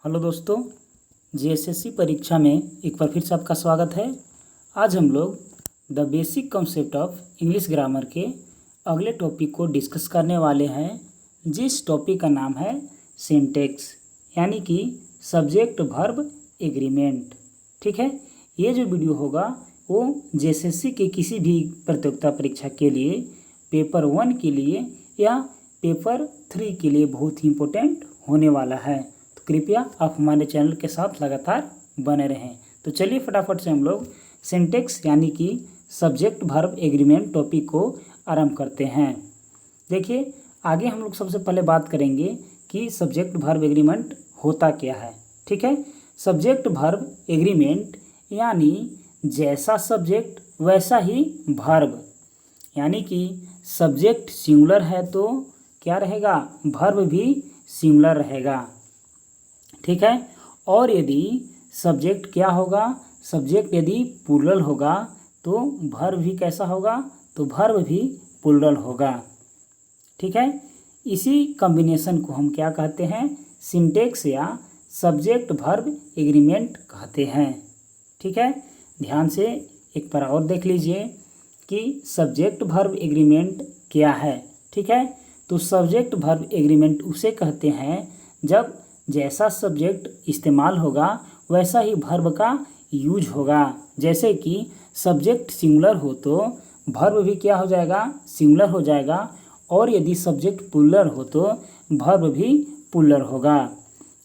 Hello दोस्तों, GSSC परीक्षा में एक बार फिर से आपका स्वागत है। आज हम लोग the basic concept of English grammar के अगले टॉपिक को डिस्कस करने वाले हैं, जिस टॉपिक का नाम है सिंटैक्स, यानी कि सब्जेक्ट वर्ब एग्रीमेंट। ठीक है, ये जो वीडियो होगा वो जीएसएससी के किसी भी प्रतियोगिता परीक्षा के लिए, पेपर 1 के लिए या पेपर 3 के लिए बहुत ही इम्पोर्टेंट होने वाला है। तो कृपया आप हमारे चैनल के साथ लगातार बने रहें। तो चलिए फटाफट से हम लोग सिंटैक्स यानी कि सब्जेक्ट वर्ब एग्रीमेंट टॉपिक को आरंभ करते हैं। देखिए, आगे हम लोग सबसे पहले बात करेंगे कि सब्जेक्ट वर्ब एग्रीमेंट होता क्या है। ठीक है, सब्जेक्ट वर्ब एग्रीमेंट यानी जैसा सब्जेक्ट वैसा ही वर्ब, यानी कि सब्जेक्ट सिंगुलर है तो क्या रहेगा, वर्ब भी सिंगुलर रहेगा। ठीक है, और यदि सब्जेक्ट क्या होगा, सब्जेक्ट यदि प्लूरल होगा तो वर्ब भी कैसा होगा, तो वर्ब भी प्लूरल होगा। ठीक है, इसी कॉम्बिनेशन को हम क्या कहते हैं, सिंटैक्स या सब्जेक्ट वर्ब एग्रीमेंट कहते हैं। ठीक है, ध्यान से एक बार और देख लीजिए कि सब्जेक्ट वर्ब एग्रीमेंट क्या है। ठीक है, तो सब्जेक्ट वर्ब एग्रीमेंट उसे कहते हैं जब जैसा सब्जेक्ट इस्तेमाल होगा वैसा ही वर्ब का यूज होगा। जैसे कि सब्जेक्ट सिंगुलर हो तो वर्ब भी क्या हो जाएगा, सिंगुलर हो जाएगा, और यदि सब्जेक्ट प्लूरल हो तो वर्ब भी प्लूरल होगा।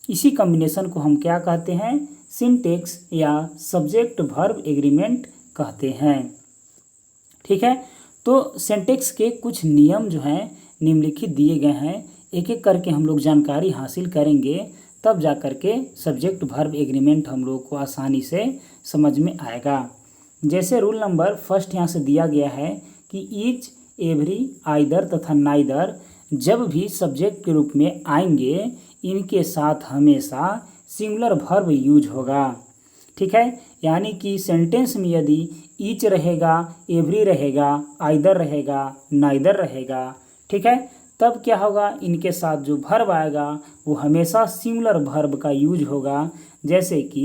इसी कॉम्बिनेशन को हम क्या कहते हैं, सिंटैक्स या सब्जेक्ट वर्ब एग्रीमेंट कहते हैं। ठीक है, तो सिंटैक्स के कुछ नियम जो हैं निम्नलिखित दिए गए हैं, एक एक करके हम लोग जानकारी हासिल करेंगे, तब जा कर के सब्जेक्ट वर्ब एग्रीमेंट हम लोग को आसानी से समझ में आएगा। जैसे रूल नंबर फर्स्ट यहाँ से दिया गया है कि ईच, एवरी, आइदर तथा नाइदर जब भी सब्जेक्ट के रूप में आएंगे, इनके साथ हमेशा सिंगुलर वर्ब यूज होगा। ठीक है, यानी कि सेंटेंस में यदि ईच रहेगा, एवरी रहेगा, आइदर रहेगा, नाइदर रहेगा, ठीक है, तब क्या होगा, इनके साथ जो वर्ब आएगा वो हमेशा सिंगुलर वर्ब का यूज होगा। जैसे कि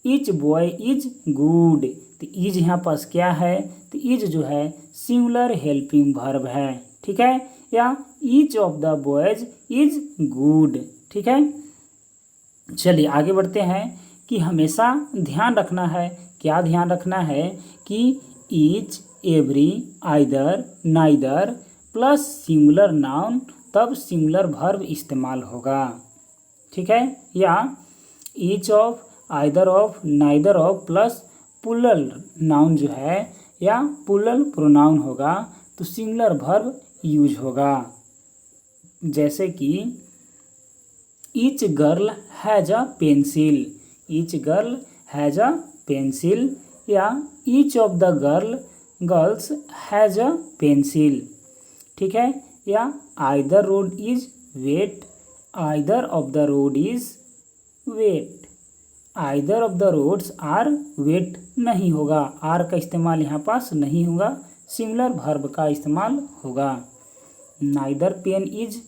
ईच बॉय इज गुड, तो इज यहाँ पास क्या है, तो इज जो है सिंगुलर हेल्पिंग वर्ब है। ठीक है, या each of the boys is good. ठीक है, चलिए आगे बढ़ते हैं कि हमेशा ध्यान रखना है, क्या ध्यान रखना है कि each, every, either, neither plus singular noun, तब सिंगुलर वर्ब इस्तेमाल होगा। ठीक है, या each of, either of, neither of plus plural noun जो है या प्लूरल प्रोनाउन होगा तो सिंगुलर वर्ब यूज होगा। जैसे कि each girl has a pencil, each girl has a pencil, या each of the girls has a pencil. ठीक है, या either road is wet, either of the road is wet, either of the roads are wet नहीं होगा, are का इस्तेमाल यहाँ पास नहीं होगा, सिंगुलर वर्ब का इस्तेमाल होगा। Neither pen is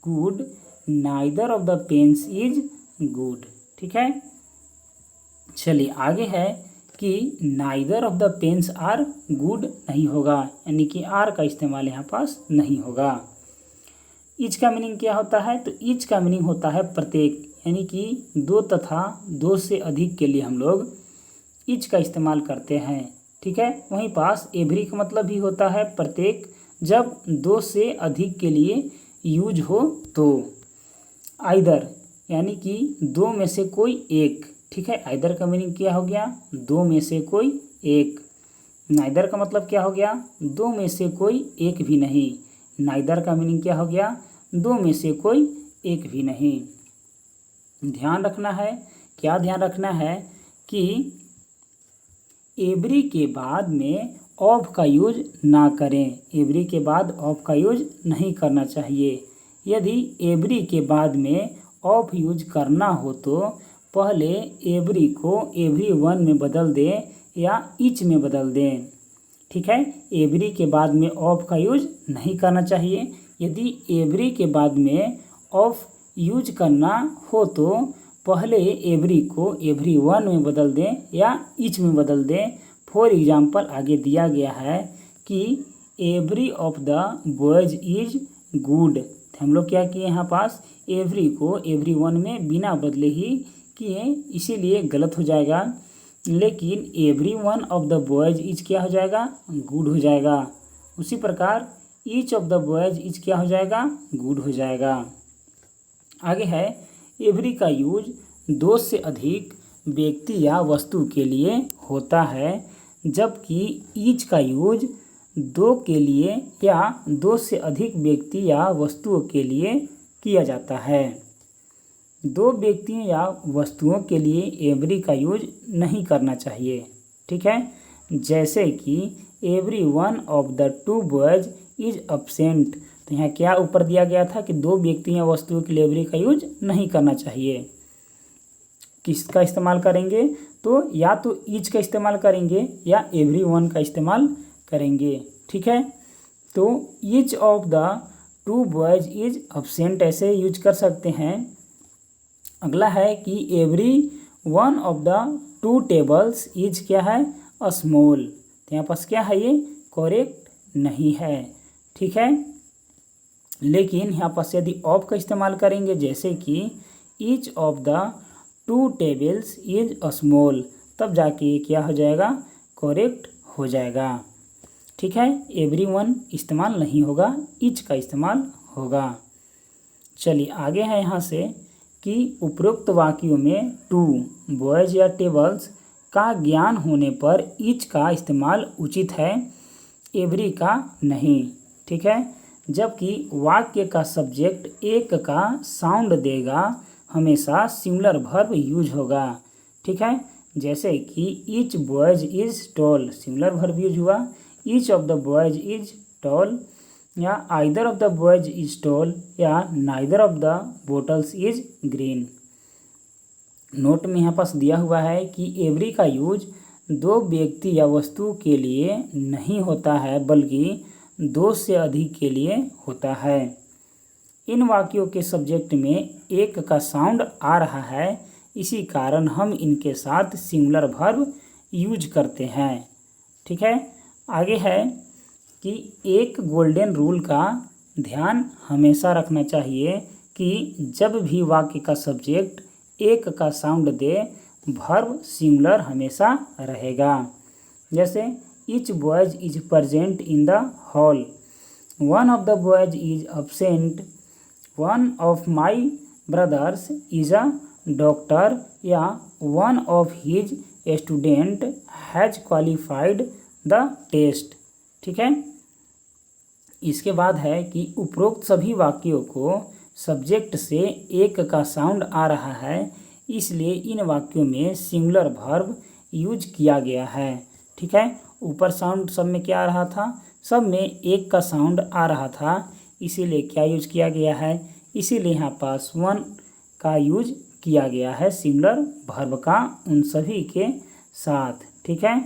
good, neither of the pens is good. ठीक है, चलिए आगे है कि neither of the pens are good नहीं होगा, यानी कि आर का इस्तेमाल यहाँ पास नहीं होगा। ईच का मीनिंग क्या होता है, तो ईच का मीनिंग होता है प्रत्येक, यानी कि दो तथा दो से अधिक के लिए हम लोग ईच का इस्तेमाल करते हैं। ठीक है, वहीं पास एवरी का मतलब भी होता है प्रत्येक, जब दो से अधिक के लिए यूज हो तो। आइदर यानी कि दो में से कोई एक। ठीक है, आइदर का मीनिंग क्या हो गया, दो में से कोई एक। नाइदर का मतलब क्या हो गया, दो में से कोई एक भी नहीं। नाइदर का मीनिंग क्या हो गया, दो में से कोई एक भी नहीं। ध्यान रखना है, क्या ध्यान रखना है कि एवरी के बाद में ऑफ का यूज ना करें, एवरी के बाद ऑफ का यूज नहीं करना चाहिए। यदि एवरी के बाद में ऑफ यूज करना हो तो पहले एवरी को एवरी वन में बदल दें या ईच में बदल दें। ठीक है, एवरी के बाद में ऑफ का यूज नहीं करना चाहिए। यदि एवरी के बाद में ऑफ यूज करना हो तो पहले एवरी को एवरी वन में बदल दें या ईच में बदल दें। फॉर एग्जाम्पल आगे दिया गया है कि every of the boys is good. हम लोग क्या किए यहाँ पास एवरी को एवरी वन में बिना बदले ही किए, इसीलिए गलत हो जाएगा। लेकिन every one of the boys is क्या हो जाएगा, गुड हो जाएगा। उसी प्रकार each of the boys is क्या हो जाएगा, गुड हो जाएगा। आगे है एवरी का यूज दो से अधिक व्यक्ति या वस्तु के लिए होता है, जबकि ईच का यूज दो के लिए या दो से अधिक व्यक्ति या वस्तुओं के लिए किया जाता है। दो व्यक्तियों या वस्तुओं के लिए एवरी का यूज नहीं करना चाहिए, ठीक है। जैसे कि every one of the two boys is absent, तो यहाँ क्या ऊपर दिया गया था कि दो व्यक्तियों या वस्तुओं के लिए एवरी का यूज नहीं करना चाहिए। किसका इस्तेमाल करेंगे, तो या तो ईच का इस्तेमाल करेंगे या एवरी वन का इस्तेमाल करेंगे, ठीक है। तो each of the two boys is absent ऐसे यूज कर सकते हैं। अगला है कि every one of the two tables is क्या है, स्मॉल, तो यहाँ पास क्या है, ये करेक्ट नहीं है, ठीक है। लेकिन यहाँ पास यदि ऑफ का इस्तेमाल करेंगे, जैसे कि each of the two tables is small, तब जाके ये क्या हो जाएगा, करेक्ट हो जाएगा, ठीक है। एवरी वन इस्तेमाल नहीं होगा, ईच का इस्तेमाल होगा। चलिए आगे है यहाँ से कि उपरोक्त वाक्यों में टू बॉयज या टेबल्स का ज्ञान होने पर ईच का इस्तेमाल उचित है, एवरी का नहीं, ठीक है। जबकि वाक्य का सब्जेक्ट एक का साउंड देगा हमेशा सिंगुलर वर्ब यूज होगा, ठीक है। जैसे कि each boys is tall, singular verb use हुआ। Each of the boys is tall, या either of the boys is tall, या neither of the bottles is green. Note में यहाँ पास दिया हुआ है कि एवरी का यूज दो व्यक्ति या वस्तु के लिए नहीं होता है, बल्कि दो से अधिक के लिए होता है। इन वाक्यों के सब्जेक्ट में एक का साउंड आ रहा है, इसी कारण हम इनके साथ सिंगुलर वर्ब यूज करते हैं, ठीक है। आगे है कि एक गोल्डन रूल का ध्यान हमेशा रखना चाहिए कि जब भी वाक्य का सब्जेक्ट एक का साउंड दे, वर्ब सिंगुलर हमेशा रहेगा। जैसे each boys is present in the hall, one of the boys is absent, one of my brothers is a doctor, या one of his student has qualified the test, ठीक है। इसके बाद है कि उपरोक्त सभी वाक्यों को सब्जेक्ट से एक का साउंड आ रहा है, इसलिए इन वाक्यों में सिंगुलर वर्ब यूज किया गया है, ठीक है। ऊपर साउंड सब में क्या आ रहा था, सब में एक का साउंड आ रहा था, इसीलिए क्या यूज किया गया है, इसीलिए यहाँ पास वन का यूज किया गया है सिंगुलर वर्ब का उन सभी के साथ, ठीक है।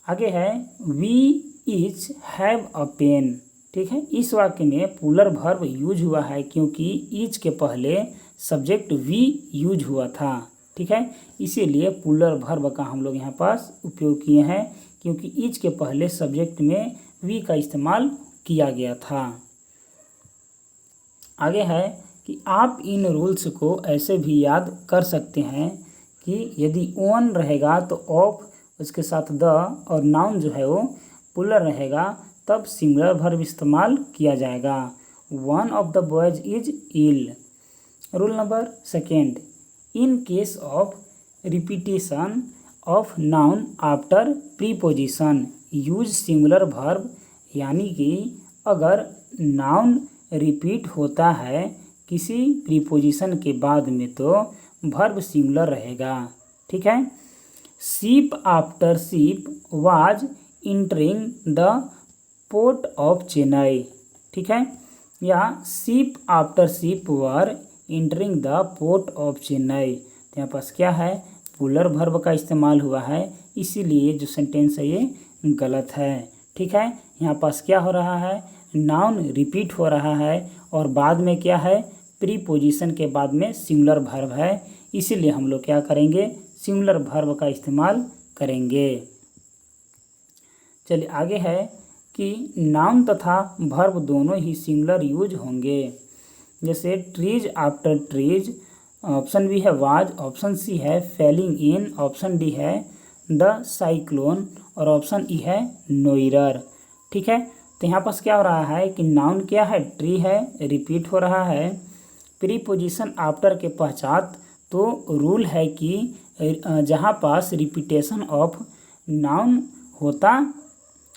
आगे है we each have a pen, ठीक है। इस वाक्य में पुलर वर्ब यूज हुआ है क्योंकि ईच के पहले सब्जेक्ट वी यूज हुआ था, ठीक है। इसीलिए पुलर वर्ब का हम लोग यहाँ पास उपयोग किए हैं, क्योंकि ईच के पहले सब्जेक्ट में वी का इस्तेमाल किया गया था। आगे है कि आप इन रूल्स को ऐसे भी याद कर सकते हैं कि यदि ओन रहेगा तो ऑफ, उसके साथ द और नाउन जो है वो पुलर रहेगा, तब सिंगुलर वर्ब इस्तेमाल किया जाएगा। One of the boys is ill. Rule number second, in case of repetition of noun after preposition use singular verb, यानी कि अगर नाउन रिपीट होता है किसी प्रीपोजिशन के बाद में तो वर्ब सिंगुलर रहेगा, ठीक है। Ship after ship was entering the port of Chennai, ठीक है, या ship after ship were entering the port of Chennai. तो यहाँ पास क्या है, पुलर वर्ब का इस्तेमाल हुआ है, इसीलिए जो सेंटेंस है ये गलत है, ठीक है। यहाँ पास क्या हो रहा है, नाउन रिपीट हो रहा है और बाद में क्या है, प्रीपोजिशन के बाद में सिंगुलर वर्ब है, इसीलिए हम लोग क्या करेंगे, सिंगुलर वर्ब का इस्तेमाल करेंगे। चलिए आगे है कि नाउन तथा वर्ब दोनों ही सिंगुलर यूज होंगे। जैसे trees after trees, option B है वाज, ऑप्शन सी है फेलिंग इन, ऑप्शन डी है द साइक्लोन और ऑप्शन ई है नोइरर। ठीक है, तो यहाँ पास क्या हो रहा है कि नाउन क्या है, ट्री है, रिपीट हो रहा है, प्रीपोजिशन आफ्टर के पश्चात, तो रूल है कि जहाँ पास रिपीटेशन ऑफ नाउन होता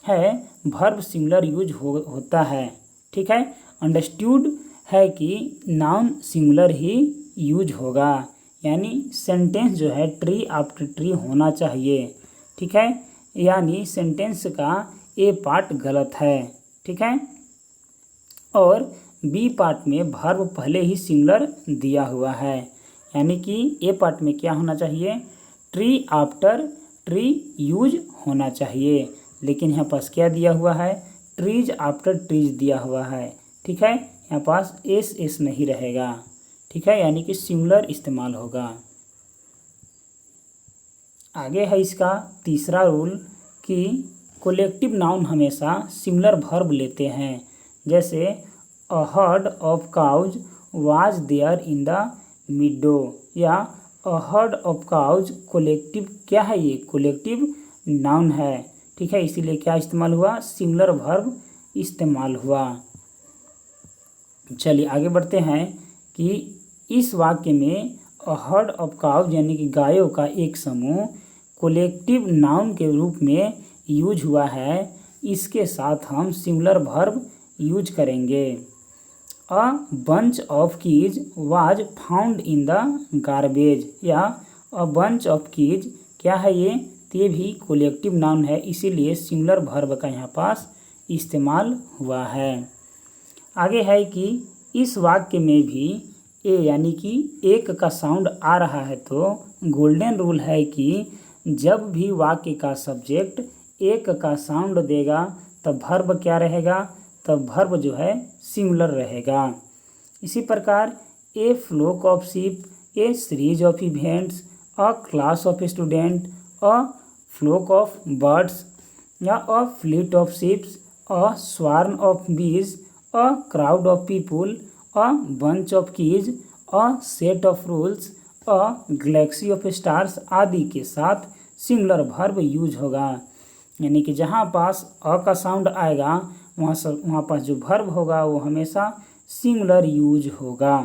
है वर्ब सिंगुलर यूज होता है। ठीक है, अंडरस्टूड है कि नाउन सिंगुलर ही यूज होगा, यानी सेंटेंस जो है ट्री आफ्टर ट्री होना चाहिए। ठीक है, यानी सेंटेंस का ए पार्ट गलत है। ठीक है, और बी पार्ट में वर्ब पहले ही सिंगुलर दिया हुआ है, यानी कि ए पार्ट में क्या होना चाहिए, ट्री आफ्टर ट्री यूज होना चाहिए, लेकिन यहाँ पास क्या दिया हुआ है, ट्रीज आफ्टर ट्रीज दिया हुआ है। ठीक है, यहाँ पास एस नहीं रहेगा। ठीक है, यानी कि सिंगुलर इस्तेमाल होगा। आगे है इसका तीसरा रूल कि कोलेक्टिव नाउन हमेशा सिंगुलर वर्ब लेते हैं। जैसे a herd of cows was there in the meadow, या a herd of cows collective क्या है, ये कोलेक्टिव नाउन है। ठीक है, इसीलिए क्या इस्तेमाल हुआ, सिंगुलर वर्ब इस्तेमाल हुआ। चलिए आगे बढ़ते हैं कि इस वाक्य में अ हर्ड ऑफ काउज यानी कि गायों का एक समूह कोलेक्टिव नाउन के रूप में यूज हुआ है, इसके साथ हम सिंगुलर वर्ब यूज करेंगे। अ bunch of keys was found in the garbage, या अ बंच ऑफ कीज क्या है ये भी कोलेक्टिव नाउन है, इसीलिए सिंगुलर वर्ब का यहाँ पास इस्तेमाल हुआ है। आगे है कि इस वाक्य में भी ए यानी कि एक का साउंड आ रहा है, तो गोल्डन रूल है कि जब भी वाक्य का सब्जेक्ट एक का साउंड देगा तब वर्ब क्या रहेगा, तब वर्ब जो है सिंगुलर रहेगा। इसी प्रकार a flock of ship, a series of events, a class of student, a flock of birds, या a fleet of ships, a swarm of bees, a crowd of people, a bunch of keys, a set of rules, a galaxy of stars आदि के साथ singular verb use होगा। यानी कि जहाँ पास अ का sound आएगा वहाँ पास जो वर्ब होगा वो हमेशा सिंगुलर यूज होगा।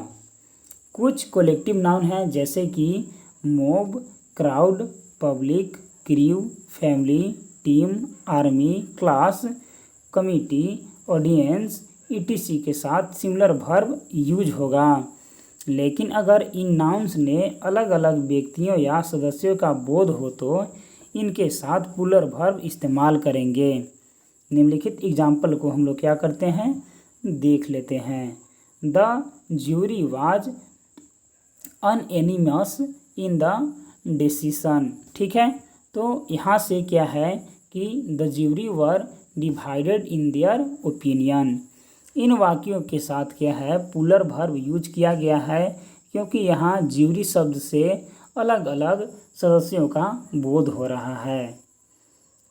कुछ कोलेक्टिव नाउन हैं जैसे कि mob, crowd, public, crew, family, team, army, class, committee, audience etc के साथ सिंगुलर वर्ब यूज होगा। लेकिन अगर इन नाउन्स ने अलग अलग व्यक्तियों या सदस्यों का बोध हो तो इनके साथ प्लूरल वर्ब इस्तेमाल करेंगे। निम्नलिखित एग्जाम्पल को हम लोग क्या करते हैं, देख लेते हैं। The jury was unanimous in the decision. ठीक है, तो यहाँ से क्या है कि the jury were divided in their opinion. इन वाक्यों के साथ क्या है, प्लूरल वर्ब यूज किया गया है, क्योंकि यहाँ ज्यूरी शब्द से अलग अलग सदस्यों का बोध हो रहा है।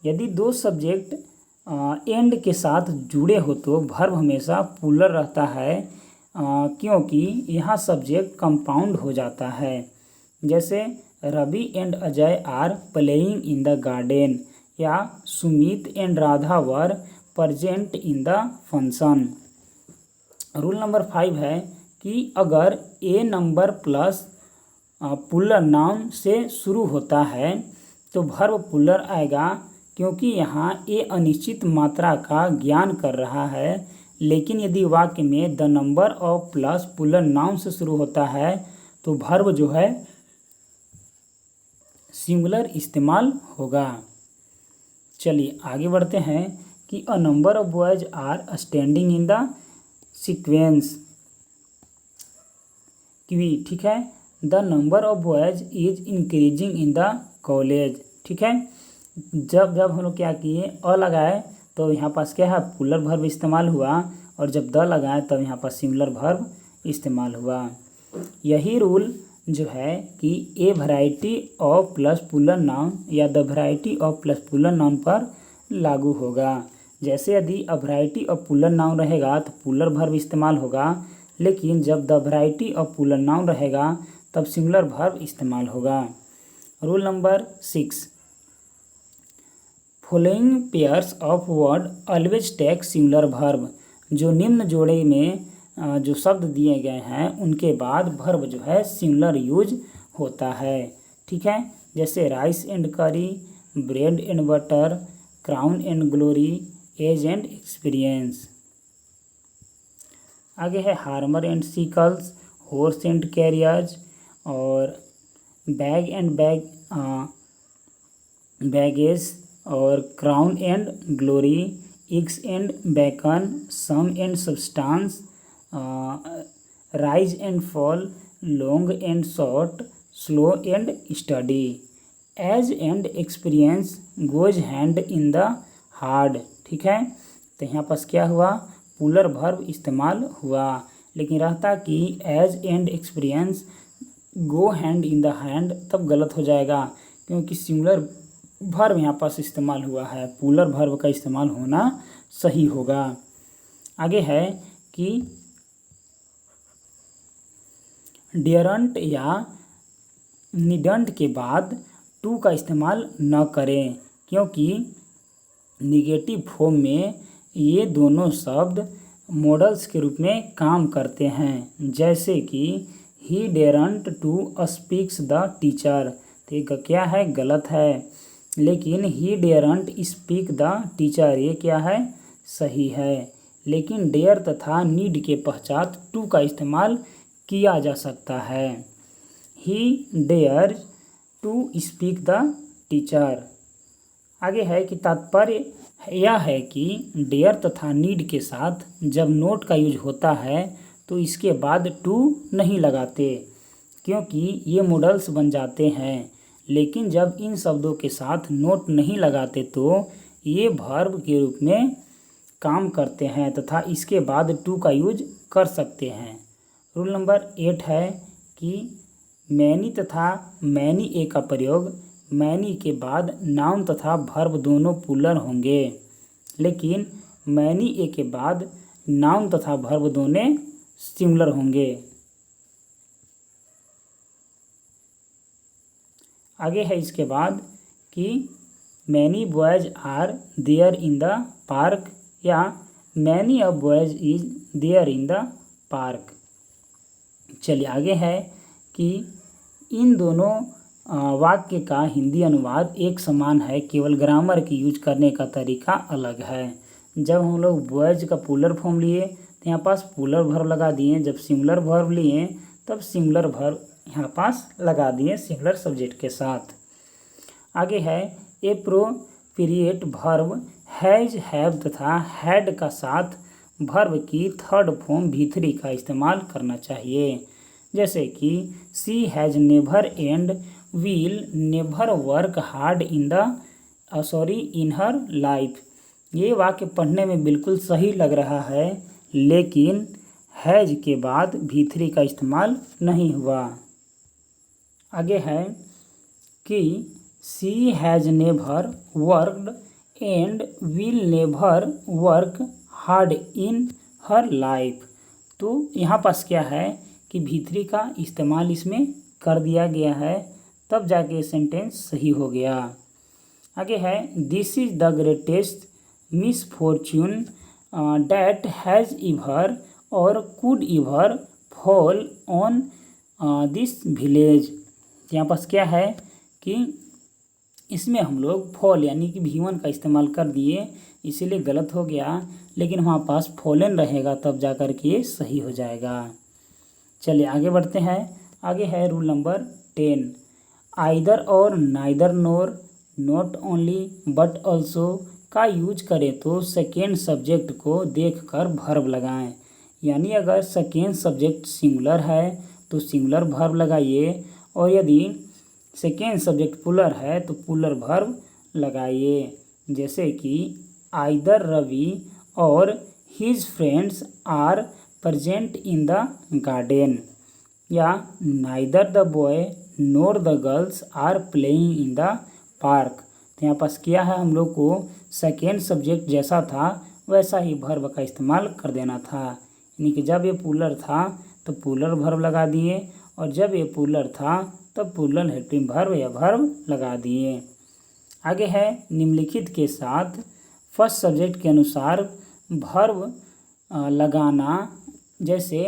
यदि दो सब्जेक्ट एंड के साथ जुड़े हो तो वर्ब हमेशा प्लूरल रहता है, क्योंकि यहाँ सब्जेक्ट कंपाउंड हो जाता है। जैसे Ravi and Ajay are playing in the garden, या Sumit and Radha were present in the function. Rule number 5 है कि अगर a number plus plural noun से शुरू होता है तो वर्ब प्लूरल आएगा, क्योंकि यहाँ ए अनिश्चित मात्रा का ज्ञान कर रहा है। लेकिन यदि वाक्य में the number of plus plural noun से शुरू होता है तो वर्ब जो है सिंगुलर इस्तेमाल होगा। चलिए आगे बढ़ते हैं कि a number of boys are standing in the sequence queue. ठीक है, the number of boys is increasing in the college. ठीक है, जब हम लोग क्या किए, अ लगाए तो यहाँ पास क्या है, प्लूरल वर्ब इस्तेमाल हुआ, और जब द लगाए तब यहाँ पास सिंगुलर वर्ब इस्तेमाल हुआ। यही रूल जो है कि a variety of plus plural noun या the variety of plus plural noun पर लागू होगा। जैसे यदि a variety of plural noun रहेगा तो पुलर वर्ब इस्तेमाल होगा, लेकिन जब the variety of plural noun रहेगा तब सिंगुलर वर्ब इस्तेमाल होगा। Rule number 6, following pairs of word always take singular verb. जो निम्न जोड़े में जो शब्द दिए गए हैं उनके बाद वर्ब जो है सिंगुलर यूज होता है। ठीक है, जैसे rice and curry, bread and butter, crown and glory, age and experience. आगे है hammer and sickles, horse and carriers, और बैग एंड बैगेज, और crown and glory, eggs and bacon, sum and substance, rise and fall, long and short, slow and steady. Age and experience goes hand in the hand. ठीक है, तो यहाँ पास क्या हुआ, puller verb इस्तेमाल हुआ, लेकिन रहता कि age and experience go hand in the hand तब गलत हो जाएगा, क्योंकि सिंगुलर वर्ब यहाँ पास इस्तेमाल हुआ है, पुलर वर्ब का इस्तेमाल होना सही होगा। आगे है कि डियरंट या निडंट के बाद टू का इस्तेमाल न करें, क्योंकि निगेटिव फॉर्म में ये दोनों शब्द मॉडल्स के रूप में काम करते हैं। जैसे कि ही डेरंट टू स्पीक्स द टीचर, तो ये क्या है, गलत है, लेकिन ही डेरंट स्पीक द टीचर ये क्या है, सही है। लेकिन डेयर तथा नीड के पश्चात टू का इस्तेमाल किया जा सकता है। He dare to speak the teacher. आगे है कि तात्पर्य यह है कि डेयर तथा नीड के साथ जब नोट का यूज होता है तो इसके बाद टू नहीं लगाते, क्योंकि ये मॉडल्स बन जाते हैं। लेकिन जब इन शब्दों के साथ नोट नहीं लगाते तो ये वर्ब के रूप में काम करते हैं तथा इसके बाद टू का यूज कर सकते हैं। रूल नंबर 8 है कि मैनी तथा मैनी ए का प्रयोग मैनी के बाद नाउन तथा वर्ब दोनों पुलर होंगे, लेकिन मैनी ए के बाद नाउन तथा वर्ब दोनों सिंगुलर होंगे। आगे है इसके बाद कि many boys are there in the park या many of boys is there in the park. चलिए आगे है कि इन दोनों वाक्य का हिंदी अनुवाद एक समान है, केवल ग्रामर की यूज करने का तरीका अलग है। जब हम लोग बॉयज का पुलर फॉर्म लिए तो यहाँ पास पुलर वर्ब लगा दिए, जब सिंगुलर वर्ब लिए तब सिंगुलर वर्ब यहाँ पास लगा दिए सिंगुलर सब्जेक्ट के साथ। आगे है एप्रोप्रिएट वर्ब हैज, हैव तथा हैड का साथ वर्ब की थर्ड फॉर्म भी3 का इस्तेमाल करना चाहिए। जैसे कि she has never and will never work hard in her life. ये वाक्य पढ़ने में बिल्कुल सही लग रहा है, लेकिन हैज के बाद भी3 का इस्तेमाल नहीं हुआ। आगे है कि she has never worked and will never work hard in her life. तो यहाँ पास क्या है कि भी3 का इस्तेमाल इसमें कर दिया गया है, तब जाके सेंटेंस सही हो गया। आगे है this is the greatest misfortune that has ever or could ever fall on this village. यहाँ पास क्या है कि इसमें हम लोग फॉल यानी कि भी1 का इस्तेमाल कर दिए, इसीलिए गलत हो गया, लेकिन वहाँ पास फॉलन रहेगा तब जा कर के ये सही हो जाएगा। चलिए आगे बढ़ते हैं। आगे है रूल नंबर 10, आइदर और neither NOR not only but also का यूज करें तो सेकेंड सब्जेक्ट को देखकर वर्ब लगाएं। यानी अगर सेकेंड सब्जेक्ट सिंगुलर है तो सिंगुलर वर्ब लगाइए, और यदि सेकेंड सब्जेक्ट पुलर है तो पुलर वर्ब लगाइए। जैसे कि either Ravi or his friends are present in the garden, या neither the boy nor the girls are playing in the park. तो यहाँ पास क्या है, हम लोग को सेकेंड सब्जेक्ट जैसा था वैसा ही वर्ब का इस्तेमाल कर देना था। यानी कि जब ये प्लूरल था तो प्लूरल वर्ब लगा दिए, और जब ये प्लूरल था तब प्लूरल हेल्पिंग वर्ब या वर्ब लगा दिए। आगे है निम्नलिखित के साथ फर्स्ट सब्जेक्ट के अनुसार वर्ब लगाना, जैसे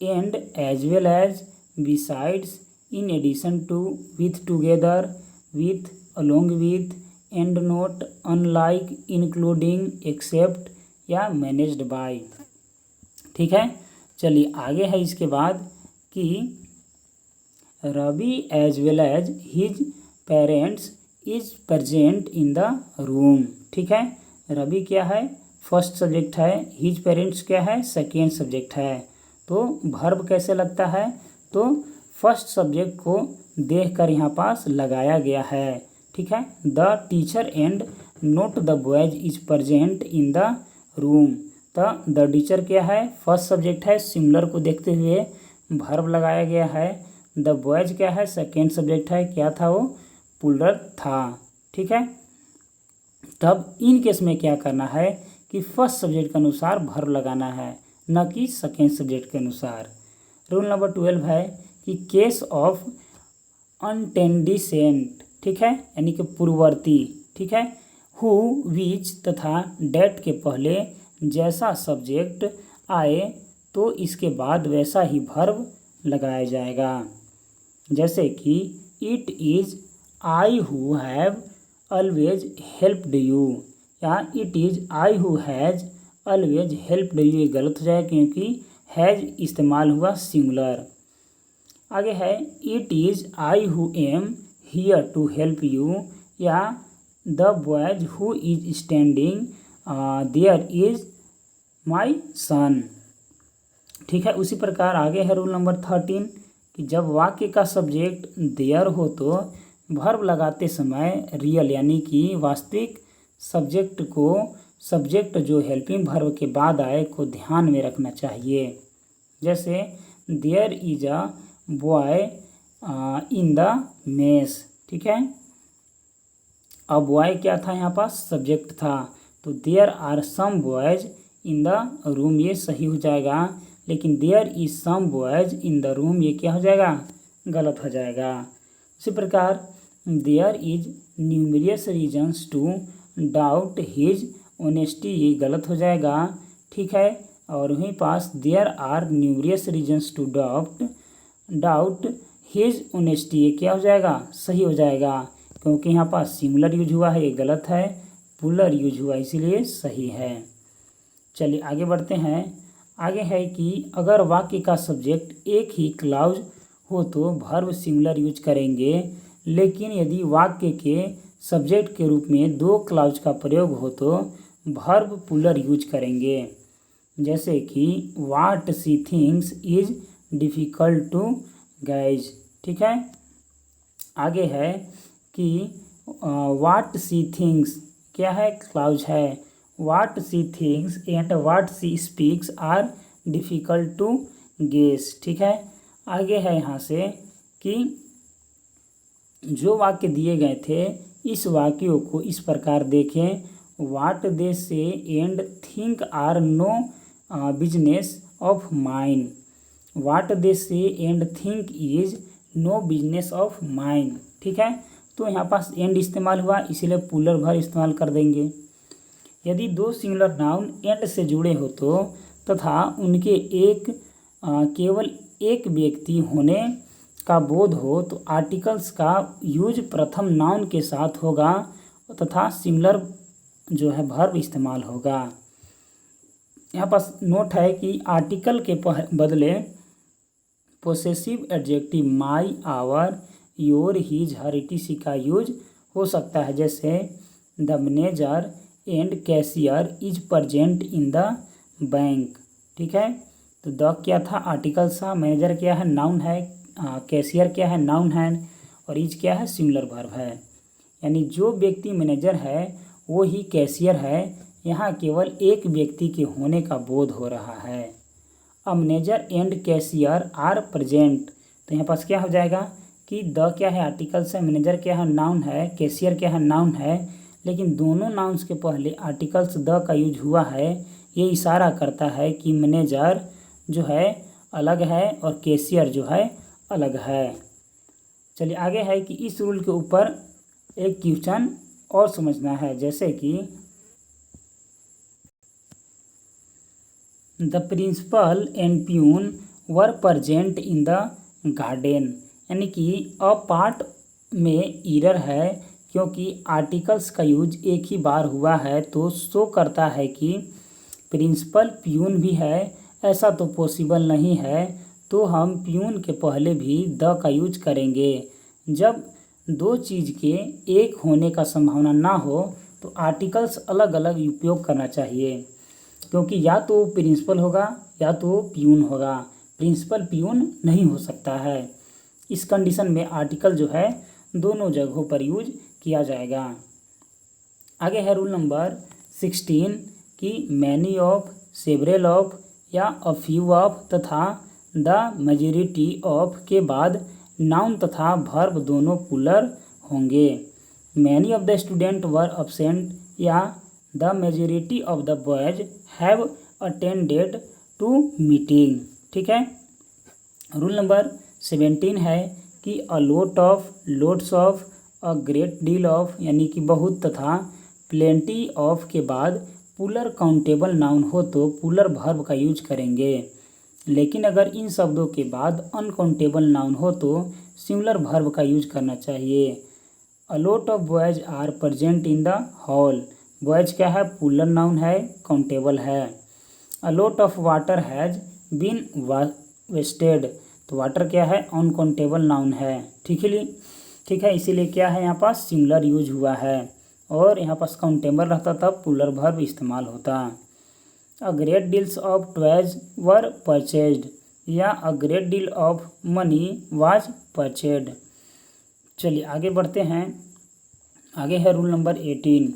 and, as well as, besides, in addition to, with, together, with, along with, and not, unlike, including, except या मैनेज्ड बाय। ठीक है, चलिए आगे है इसके बाद कि Ravi as well as his parents is present in the room. ठीक है, रवि क्या है, फर्स्ट सब्जेक्ट है, हिज पेरेंट्स क्या है, सेकेंड सब्जेक्ट है। तो वर्ब कैसे लगता है, तो फर्स्ट सब्जेक्ट को देखकर यहाँ पास लगाया गया है। ठीक है, the teacher and note the boys is present in the room. तो द टीचर क्या है, फर्स्ट सब्जेक्ट है, सिमिलर को देखते हुए वर्ब लगाया गया है। द बॉयज क्या है, सेकेंड सब्जेक्ट है, क्या था वो, प्लूरल था। ठीक है, तब इन केस में क्या करना है कि फर्स्ट सब्जेक्ट के अनुसार वर्ब लगाना है, न कि सेकेंड सब्जेक्ट के अनुसार। रूल नंबर 12 है कि केस ऑफ अनटेंडिसेंट, ठीक है, यानी कि पूर्ववर्ती, ठीक है, हु, विच तथा डेट के पहले जैसा सब्जेक्ट आए तो इसके बाद वैसा ही वर्ब लगाया जाएगा। जैसे कि it is I who have always helped you, या it is I who has always helped you, ये गलत हो जाएगा क्योंकि हैज़ इस्तेमाल हुआ सिंगुलर। आगे है it is I who am here to help you, या the boys who is standing there is my son. ठीक है, उसी प्रकार आगे है रूल नंबर 13 कि जब वाक्य का सब्जेक्ट देयर हो तो वर्ब लगाते समय रियल यानी कि वास्तविक सब्जेक्ट जो हेल्पिंग वर्ब के बाद आए को ध्यान में रखना चाहिए। जैसे there is a boy in the mess. ठीक है, अब बॉय क्या था, यहाँ पास सब्जेक्ट था, तो there are some boys in the room, ये सही हो जाएगा। लेकिन there is some boys in the room, ये क्या हो जाएगा, गलत हो जाएगा। इसी प्रकार there is numerous reasons to doubt his honesty, ये गलत हो जाएगा। ठीक है, और वहीं पास there are numerous reasons to doubt his honesty, ये क्या हो जाएगा, सही हो जाएगा, क्योंकि यहाँ पास सिंगुलर यूज हुआ है, ये गलत है, प्लूरल यूज हुआ इसीलिए सही है। चलिए आगे बढ़ते हैं। आगे है कि अगर वाक्य का सब्जेक्ट एक ही क्लाउज हो तो वर्ब सिंगुलर यूज करेंगे, लेकिन यदि वाक्य के सब्जेक्ट के रूप में दो क्लाउज का प्रयोग हो तो वर्ब प्लूरल यूज करेंगे। जैसे कि what she thinks is difficult to guess. ठीक है, आगे है कि वाट सी थिंग्स क्या है, क्लाउज है, what she thinks and what she speaks are difficult to guess. ठीक है, आगे है यहाँ से कि जो वाक्य दिए गए थे इस वाक्यों को इस प्रकार देखें, what they say and think are no business of mine, what they say and think is no business of mine. ठीक है, तो यहाँ पास एंड इस्तेमाल हुआ इसीलिए प्लूरल वर्ब इस्तेमाल कर देंगे। यदि दो सिंगुलर नाउन एंड से जुड़े हो तो तथा उनके केवल एक व्यक्ति होने का बोध हो तो आर्टिकल्स का यूज प्रथम नाउन के साथ होगा तथा सिमिलर जो है वर्ब इस्तेमाल होगा। यहाँ पास नोट है कि आर्टिकल के बदले possessive adjective my, our, your, his, her, etc का यूज हो सकता है। जैसे the manager and cashier is present in the bank. ठीक है, तो द क्या था, आर्टिकल था, मैनेजर क्या है, नाउन है, कैशियर क्या है, नाउन है, और इज क्या है, सिंगुलर वर्ब है। यानी जो व्यक्ति मैनेजर है वो ही कैशियर है, यहाँ केवल एक व्यक्ति के होने का बोध हो रहा है। A manager and cashier are present. तो यहाँ पास क्या हो जाएगा कि द क्या है आर्टिकल्स है, मैनेजर क्या है नाउन है, कैशियर क्या है नाउन है, लेकिन दोनों नाउन्स के पहले आर्टिकल्स द का यूज हुआ है। ये इशारा करता है कि मैनेजर जो है अलग है और कैशियर जो है अलग है। चलिए आगे है कि इस रूल के ऊपर एक क्वेश्चन और समझना है, जैसे कि the principal and peon were present in the garden, यानी कि अ पार्ट में एरर है क्योंकि आर्टिकल्स का यूज एक ही बार हुआ है, तो शो करता है कि प्रिंसिपल प्यून भी है, ऐसा तो पॉसिबल नहीं है, तो हम प्यून के पहले भी द का यूज करेंगे। जब दो चीज़ के एक होने का संभावना ना हो तो आर्टिकल्स अलग अलग उपयोग करना चाहिए, क्योंकि या तो प्रिंसिपल होगा या तो प्यून होगा, प्रिंसिपल प्यून नहीं हो सकता है। इस कंडीशन में आर्टिकल जो है दोनों जगहों पर यूज किया जाएगा। आगे है रूल नंबर 16 कि मैनी ऑफ, सेवरल ऑफ या अ फ्यू ऑफ तथा द मेजॉरिटी ऑफ के बाद नाउन तथा वर्ब दोनों पुलर होंगे। Many of the student were absent या the majority of the boys have attended to meeting. ठीक है। रूल नंबर 17 है कि a lot of, lots of, a great deal of यानी कि बहुत तथा प्लेंटी ऑफ के बाद पुलर काउंटेबल नाउन हो तो पुलर वर्ब का यूज करेंगे, लेकिन अगर इन शब्दों के बाद अनकाउंटेबल नाउन हो तो सिंगुलर वर्ब का यूज करना चाहिए। A lot of boys are present in the hall, boys क्या है पुलर नाउन है, काउंटेबल है। A lot of water has been wasted, तो वाटर क्या है अनकाउंटेबल नाउन है। ठीक है, इसीलिए क्या है यहाँ पास सिंगुलर यूज हुआ है, और यहाँ पास काउंटेबल रहता तब पुलर वर्ब इस्तेमाल होता। A great deals of toys were purchased या a great deal of money was purchased. चलिए आगे बढ़ते हैं। आगे है रूल नंबर 18,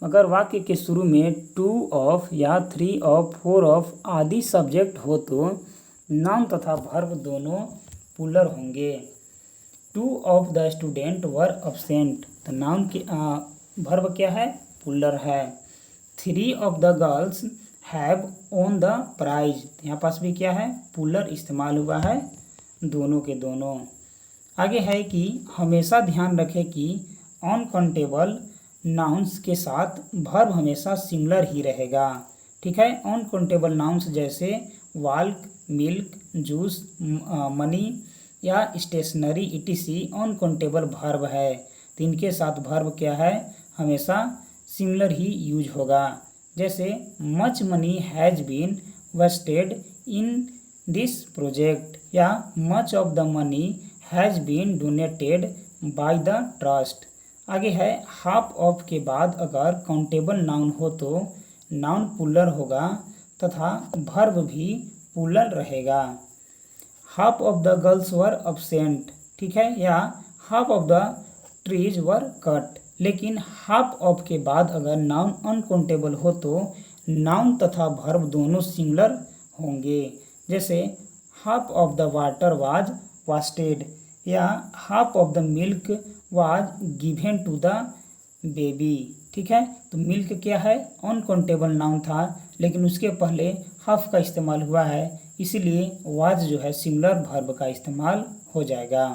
अगर वाक्य के शुरू में 2 ऑफ या 3 ऑफ, 4 ऑफ आदि सब्जेक्ट हो तो नाउन तथा वर्ब दोनों पुलर होंगे। 2 of the student were absent, तो नाउन की वर्ब क्या है पुलर है। 3 of the girls have won the prize, यहाँ पास भी क्या है पुलर इस्तेमाल हुआ है, दोनों के दोनों। आगे है कि हमेशा ध्यान रखें कि अनकाउंटेबल नाउन्स के साथ वर्ब हमेशा सिंगुलर ही रहेगा। ठीक है, अनकाउंटेबल नाउन्स जैसे वाल्क, मिल्क, जूस, मनी या स्टेशनरी इटीसी अनकाउंटेबल वर्ब है, तो इनके साथ वर्ब क्या है हमेशा सिंगुलर ही यूज होगा। जैसे much money has been wasted in this project या much of the money has been donated by the trust. आगे है हाफ ऑफ के बाद अगर काउंटेबल नाउन हो तो नाउन पुलर होगा तथा वर्ब भी पुलर रहेगा। Half of the girls were absent, ठीक है, या half of the trees were cut, लेकिन हाफ ऑफ के बाद अगर नाउन अनकाउंटेबल हो तो नाउन तथा वर्ब दोनों सिंगुलर होंगे। जैसे half of the water was wasted या half of the milk was given to the baby. ठीक है, तो मिल्क क्या है अनकाउंटेबल नाउन था, लेकिन उसके पहले हाफ का इस्तेमाल हुआ है, इसीलिए वाज जो है सिंगुलर वर्ब का इस्तेमाल हो जाएगा।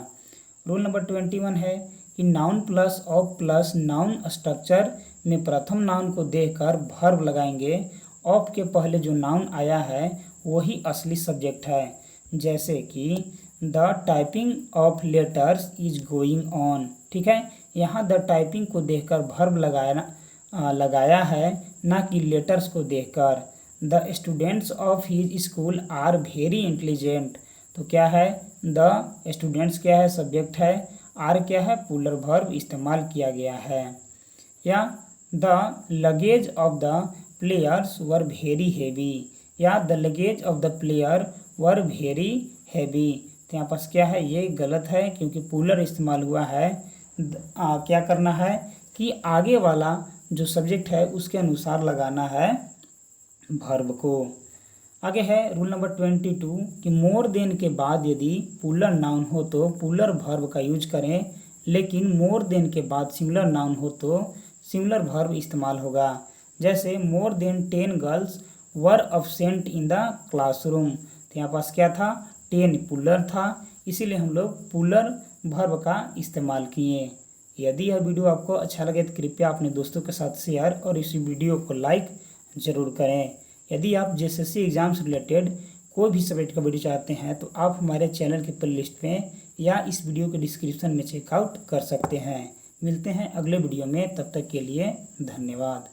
रूल नंबर 21 है कि noun plus of plus noun structure में प्रथम नाउन को देखकर वर्ब लगाएंगे, ऑफ के पहले जो नाउन आया है वही असली सब्जेक्ट है। जैसे कि the typing of letters is going on. ठीक है, यहाँ द टाइपिंग को देखकर वर्ब लगाया है, ना कि लेटर्स को देखकर। The students of his school are very intelligent, तो क्या है द स्टूडेंट्स क्या है सब्जेक्ट है, आर क्या है पुलर वर्ब इस्तेमाल किया गया है। या the luggage of the players were very heavy या the luggage of the player were very heavy, तो यहाँ पास क्या है ये गलत है क्योंकि पुलर इस्तेमाल हुआ है। क्या करना है कि आगे वाला जो सब्जेक्ट है उसके अनुसार लगाना है वर्ब को। आगे है रूल नंबर 22 कि मोर देन के बाद यदि पुलर नाउन हो तो पुलर वर्ब का यूज करें, लेकिन मोर देन के बाद सिंगुलर नाउन हो तो सिंगुलर वर्ब इस्तेमाल होगा। जैसे more than 10 girls were absent in the classroom, तो यहाँ पास क्या था, 10 पुलर था, इसीलिए हम लोग पुलर वर्ब का इस्तेमाल किए। यदि यह वीडियो आपको अच्छा लगे तो कृपया अपने दोस्तों के साथ शेयर और इस वीडियो को लाइक ज़रूर करें। यदि आप जेएसएससी एग्ज़ाम से रिलेटेड कोई भी सब्जेक्ट का वीडियो चाहते हैं तो आप हमारे चैनल के प्लेलिस्ट में या इस वीडियो के डिस्क्रिप्शन में चेकआउट कर सकते हैं। मिलते हैं अगले वीडियो में, तब तक के लिए धन्यवाद।